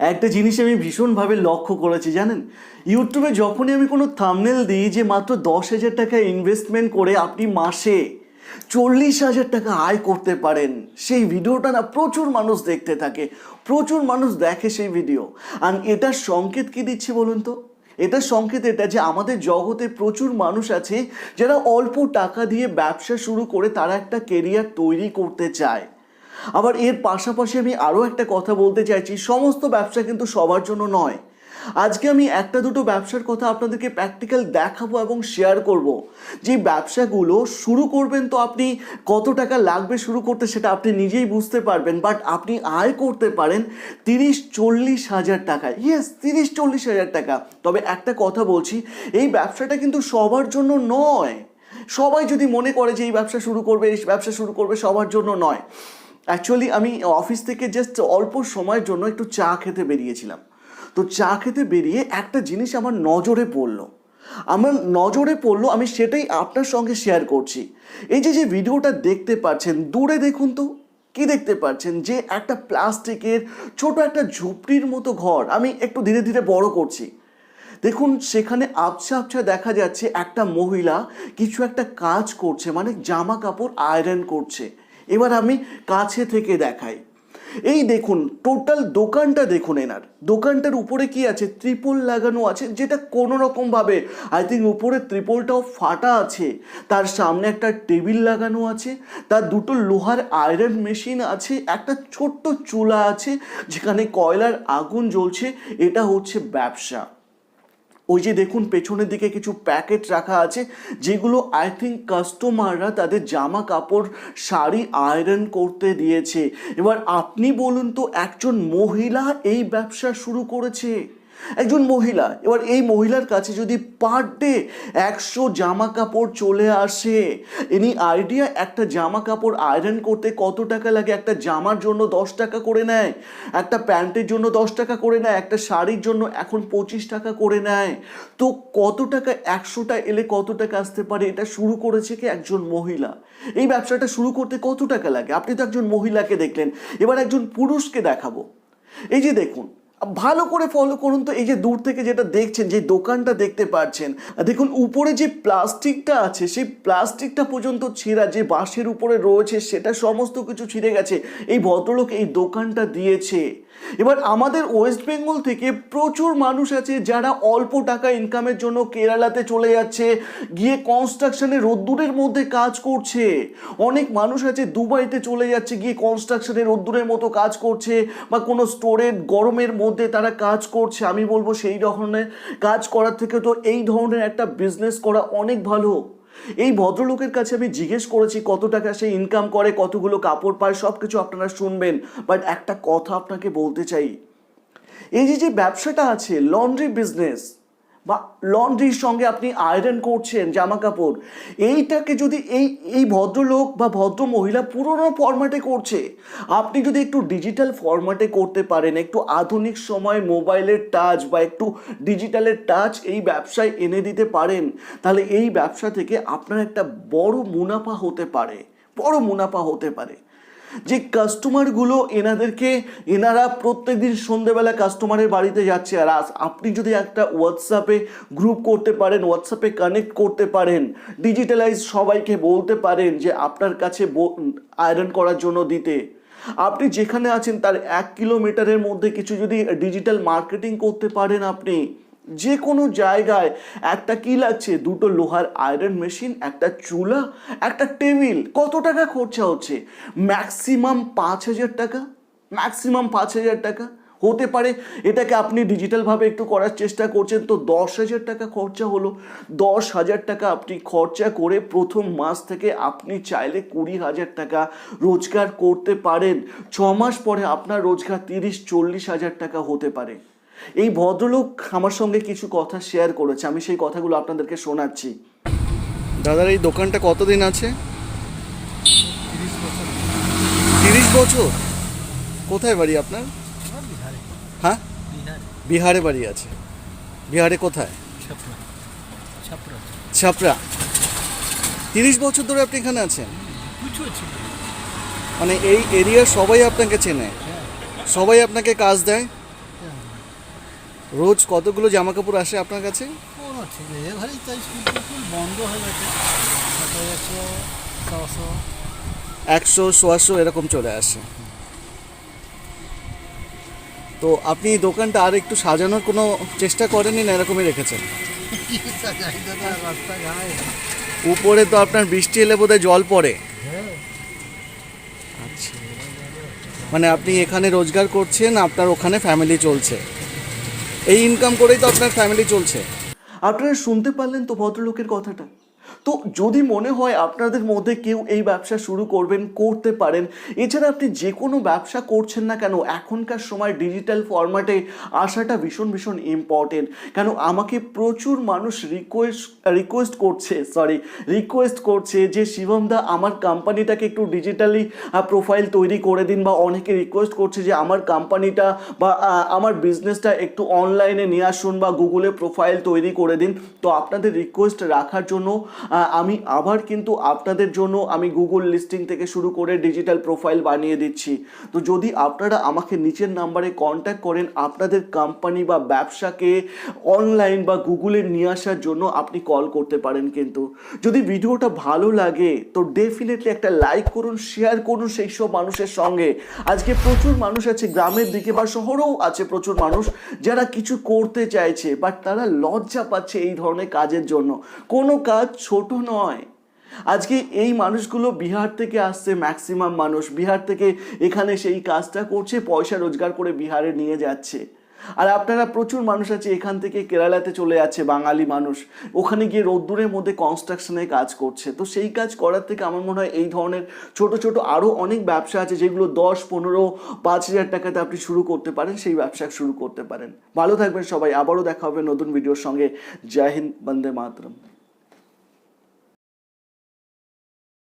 একটা জিনিস আমি ভীষণভাবে লক্ষ্য করেছি জানেন, ইউটিউবে যখনই আমি কোনো থাম্বনেল দিই যে মাত্র 10,000 টাকা ইনভেস্টমেন্ট করে আপনি মাসে 40,000 টাকা আয় করতে পারেন, সেই ভিডিওটা না প্রচুর মানুষ দেখতে থাকে, প্রচুর মানুষ দেখে সেই ভিডিও। আর এটার সংকেত কী দিচ্ছে বলুন তো? এটার সংকেত এটা যে আমাদের জগতে প্রচুর মানুষ আছে যারা অল্প টাকা দিয়ে ব্যবসা শুরু করে তারা একটা কেরিয়ার তৈরি করতে চায়। আবার এর পাশাপাশি আমি আরও একটা কথা বলতে চাইছি, সমস্ত ব্যবসা কিন্তু সবার জন্য নয়। আজকে আমি একটা দুটো ব্যবসার কথা আপনাদেরকে প্র্যাকটিক্যাল দেখাবো এবং শেয়ার করব। যে ব্যবসাগুলো শুরু করবেন তো আপনি কত টাকা লাগবে শুরু করতে সেটা আপনি নিজেই বুঝতে পারবেন, বাট আপনি আয় করতে পারেন 30-40 হাজার টাকায়। ইয়েস, 30-40 হাজার টাকা। তবে একটা কথা বলছি, এই ব্যবসাটা কিন্তু সবার জন্য নয়। সবাই যদি মনে করে যে এই ব্যবসা শুরু করবে সবার জন্য নয়। অ্যাকচুয়ালি আমি অফিস থেকে জাস্ট অল্প সময়ের জন্য একটু চা খেতে বেরিয়েছিলাম। তো চা খেতে বেরিয়ে একটা জিনিস আমার নজরে পড়লো, আমি সেটাই আপনার সঙ্গে শেয়ার করছি। এই যে ভিডিওটা দেখতে পাচ্ছেন, দূরে দেখুন তো কি দেখতে পাচ্ছেন, যে একটা প্লাস্টিকের ছোট একটা ঝুপড়ির মতো ঘর। আমি একটু ধীরে ধীরে বড় করছি। দেখুন সেখানে আবছা আবছা দেখা যাচ্ছে একটা মহিলা কিছু একটা কাজ করছে, মানে জামা কাপড় আয়রন করছে। এবার আমি কাছে থেকে দেখাই। এই দেখুন টোটাল দোকানটা দেখুন, এনার দোকানটার উপরে কি আছে, ত্রিপল লাগানো আছে, যেটা কোনো রকমভাবে আই থিঙ্ক উপরে ত্রিপলটাও ফাটা আছে। তার সামনে একটা টেবিল লাগানো আছে, তার দুটো লোহার আয়রন মেশিন আছে, একটা ছোট্ট চুলা আছে যেখানে কয়লার আগুন জ্বলছে। এটা হচ্ছে ব্যবসা। ওই যে দেখুন পেছনের দিকে কিছু প্যাকেট রাখা আছে, যেগুলো আই থিঙ্ক কাস্টমাররা তাদের জামা কাপড় শাড়ি আয়রন করতে দিয়েছে। এবার আপনি বলুন তো, একজন মহিলা এই ব্যবসা শুরু করেছে, একজন মহিলা। এবার এই মহিলার কাছে যদি পার ডে 100 জামা কাপড় চলে আসে, এনি আইডিয়া একটা জামা কাপড় আয়রন করতে কত টাকা লাগে? একটা জামার জন্য 10 টাকা করে নেয়, একটা প্যান্টের জন্য 10 টাকা করে নেয়, একটা শাড়ির জন্য এখন 25 টাকা করে নেয়। তো কত টাকা, 100টা এলে কত টাকা আসতে পারে? এটা শুরু করেছে কি একজন মহিলা। এই ব্যবসাটা শুরু করতে কত টাকা লাগে? আপনি তো একজন মহিলাকে দেখলেন, এবার একজন পুরুষকে দেখাবো। এই যে দেখুন, ভালো করে ফলো করুন তো, এই যে দূর থেকে যেটা দেখছেন, যে দোকানটা দেখতে পাচ্ছেন, দেখুন উপরে যে প্লাস্টিকটা আছে সেই প্লাস্টিকটা পর্যন্ত ছেঁড়া, যে বাঁশের উপরে রয়েছে সেটা সমস্ত কিছু ছিঁড়ে গেছে। এই ভদ্রলোক এই দোকানটা দিয়েছে। এবার আমাদের ওয়েস্ট বেঙ্গল থেকে প্রচুর মানুষ আছে যারা অল্প টাকা ইনকামের জন্য কেরালাতে চলে যাচ্ছে, গিয়ে কনস্ট্রাকশনে রোদ্দুরের মধ্যে কাজ করছে। অনেক মানুষ আছে দুবাইতে চলে যাচ্ছে, গিয়ে কনস্ট্রাকশনে রোদ্দুরের মতো কাজ করছে, বা কোনো স্টোরে গরমের মধ্যে তারা কাজ করছে। আমি বলবো সেই ধরনের কাজ করার থেকে তো এই ধরনের একটা বিজনেস করা অনেক ভালো। এই ভদ্রলোকের কাছে আমি জিজ্ঞেস করেছি কত টাকা সে ইনকাম করে, কতগুলো কাপড় পায়, সব কিছু আপনারা শুনবেন। বাট একটা কথা আপনাকে বলতে চাই, এই যে ব্যবসাটা আছে লন্ড্রি বিজনেস, বা লন্ড্রির সঙ্গে আপনি আয়রন করছেন জামা কাপড়, এইটাকে যদি এই ভদ্রলোক বা ভদ্র মহিলা পুরোনো ফরম্যাটে করছে, আপনি যদি একটু ডিজিটাল ফরম্যাটে করতে পারেন, একটু আধুনিক সময় মোবাইলের টাচ বা একটু ডিজিটালের টাচ এই ব্যবসায় এনে দিতে পারেন, তাহলে এই ব্যবসা থেকে আপনার একটা বড় মুনাফা হতে পারে। যে কাস্টমারগুলো এনারা প্রত্যেকদিন সন্ধ্যেবেলা কাস্টমারের বাড়িতে যাচ্ছে, আর আপনি যদি একটা হোয়াটসঅ্যাপে গ্রুপ করতে পারেন, হোয়াটসঅ্যাপে কানেক্ট করতে পারেন, ডিজিটালাইজ সবাইকে বলতে পারেন যে আপনার কাছে আয়রন করার জন্য দিতে, আপনি যেখানে আছেন তার 1 কিলোমিটারের মধ্যে কিছু যদি ডিজিটাল মার্কেটিং করতে পারেন, আপনি যে কোনো জায়গায় একটা কি লাগছে, দুটো লোহার আয়রন মেশিন, একটা চুলা, একটা টেবিল, কত টাকা খরচা হচ্ছে? ম্যাক্সিমাম 5,000 টাকা হতে পারে। এটাকে আপনি ডিজিটালভাবে একটু করার চেষ্টা করছেন তো 10,000 টাকা খরচা হলো। 10,000 টাকা আপনি খরচা করে প্রথম মাস থেকে আপনি চাইলে 20,000 টাকা রোজগার করতে পারেন। 6 মাস পরে আপনার রোজগার 30-40 হাজার টাকা হতে পারে। এই ভদ্রলোক আমার সঙ্গে কিছু কথা শেয়ার করেছে, আমি সেই কথাগুলো আপনাদেরকে শোনাচ্ছি। দাদার এই দোকানটা কতদিন আছে? 30 বছর। কোথায় বাড়ি আপনার? হ্যাঁ, বিহারে বাড়ি আছে। বিহারে কোথায়? ছাপড়া। 30 বছর ধরে আপনি এখানে আছেন? মানে এই এরিয়ার সবাই আপনাকে চেনে, সবাই আপনাকে কাজ দেয়? রোজ কতগুলো জামা কাপড় আসে আপনার কাছে? কোনো ঠিক নেই, এবারেই তাই স্কুল টিস্কুল বন্ধ হয়ে গেছে, তারপরে 100, 600। 100, 150 এরকম চলে আসে। তো আপনি এই দোকানটা আর একটু সাজানোর কোনো চেষ্টা করেননি না এরকমই রেখেছেন? যাই দাদা, রাস্তা গায়ে। উপরে তো আপনার বৃষ্টি এলে বোধহয় জল পড়ে। হ্যাঁ, আচ্ছা, মানে আপনি এখানে রোজগার করছেন, আপনার ওখানে ফ্যামিলি চলছে, এই ইনকাম করেই তো আপনার ফ্যামিলি চলছে। আপনারা শুনতে পারলেন তো ভদ্রলোকের কথাটা। তো যদি মনে হয় আপনাদের মধ্যে কেউ এই ব্যবসা শুরু করবেন, করতে পারেন। এছাড়া আপনি যে কোনো ব্যবসা করছেন না কেন, এখনকার সময় ডিজিটাল ফরম্যাটে আসাটা ভীষণ ভীষণ ইম্পর্টেন্ট। কেন আমাকে প্রচুর মানুষ রিকোয়েস্ট করছে যে শিবমদা আমার কোম্পানিটাকে একটু ডিজিটালি প্রোফাইল তৈরি করে দিন, বা অনেকে রিকোয়েস্ট করছে যে আমার কোম্পানিটা বা আমার বিজনেসটা একটু অনলাইনে নিয়ে আসুন বা গুগলে প্রোফাইল তৈরি করে দিন। তো আপনাদের রিকোয়েস্ট রাখার জন্য আমি আবার কিন্তু আপনাদের জন্য আমি গুগল লিস্টিং থেকে শুরু করে ডিজিটাল প্রোফাইল বানিয়ে দিচ্ছি। তো যদি আপনারা আমাকে নিচের নাম্বারে কন্ট্যাক্ট করেন, আপনাদের কোম্পানি বা ব্যবসাকে অনলাইন বা গুগলে নিয়ে আসার জন্য আপনি কল করতে পারেন। কিন্তু যদি ভিডিওটা ভালো লাগে তো ডেফিনেটলি একটা লাইক করুন, শেয়ার করুন সেই সব মানুষের সঙ্গে। আজকে প্রচুর মানুষ আছে গ্রামের দিকে বা শহরেও আছে প্রচুর মানুষ যারা কিছু করতে চাইছে, বাট তারা লজ্জা পাচ্ছে এই ধরনের কাজের জন্য। কোনো কাজ ছোট নয়। আজকে এই মানুষগুলো বিহার থেকে আসছে, ম্যাক্সিমাম মানুষ বিহার থেকে এখানে সেই কাজটা করছে, পয়সা রোজগার করে বিহারে নিয়ে যাচ্ছে। আর আপনারা প্রচুর মানুষ আছে এখান থেকে কেরালাতে চলে যাচ্ছে, বাঙালি মানুষ ওখানে গিয়ে রোদ্দুরের মধ্যে কনস্ট্রাকশনে কাজ করছে। তো সেই কাজ করার থেকে আমার মনে হয় এই ধরনের ছোট ছোট আরও অনেক ব্যবসা আছে যেগুলো 10, 15, 5,000 টাকাতে আপনি শুরু করতে পারেন, সেই ব্যবসা শুরু করতে পারেন। ভালো থাকবেন সবাই, আবারও দেখা হবে নতুন ভিডিওর সঙ্গে। জয় হিন্দ, বন্দে মাতরম।